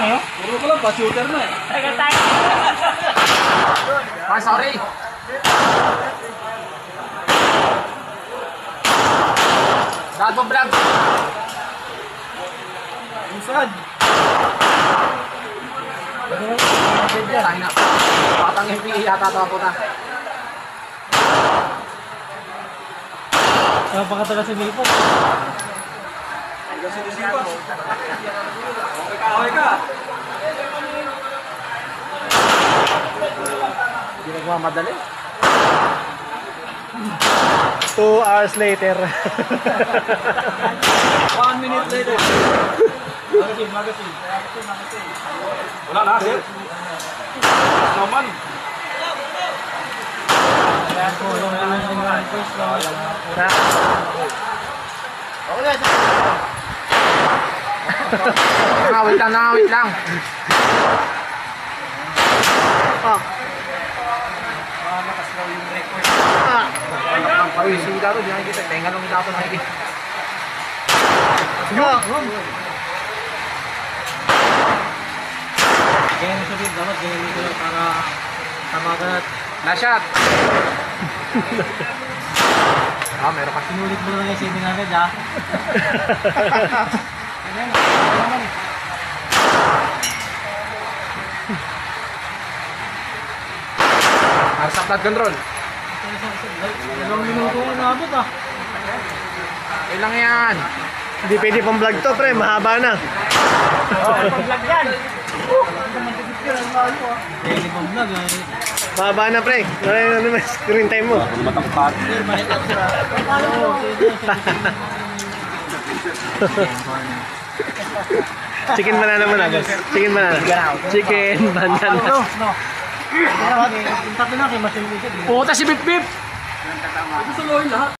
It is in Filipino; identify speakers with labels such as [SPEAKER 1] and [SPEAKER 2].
[SPEAKER 1] lang yun. Puro ko lang, pa-shooter na eh.
[SPEAKER 2] Tagal tayo.
[SPEAKER 3] Ah, sorry. Gago vlog.
[SPEAKER 1] Usad.
[SPEAKER 3] Tayo na. Patang MPE yata ito ako na.
[SPEAKER 2] Napakatagal sa Milpot.
[SPEAKER 1] Kasi disipas. Okay ka.
[SPEAKER 3] Hindi nagmamadali.
[SPEAKER 2] 2 hours later.
[SPEAKER 1] 1 minute later. Magazine. Wala na, sir. Naman.
[SPEAKER 3] Wait lang. Ay, sila to, di nakikita. Tenga lang yung dato nakikita.
[SPEAKER 2] Kaya na sabihin, dapat ganyan dito para tamagat.
[SPEAKER 3] Last shot. Meron pa.
[SPEAKER 2] Sinulit mo na lang yung 700 ha.
[SPEAKER 3] Para sa flood control.
[SPEAKER 2] Ilang minuto ko naabot ah.
[SPEAKER 3] Ilang yan.
[SPEAKER 4] Hindi pwede pang vlog to, pre. Mahaba na.
[SPEAKER 2] Pag-vlog yan. Hindi pang vlog eh.
[SPEAKER 4] Mahaba na, pre. Ano naman screen time mo?
[SPEAKER 1] Matangkat.
[SPEAKER 4] Chicken banana muna, boss. Chicken banana. Chicken banana.
[SPEAKER 2] No. Tatlo na kayo masin.
[SPEAKER 3] Puta si Bip Bip.
[SPEAKER 1] Ito sa lahat.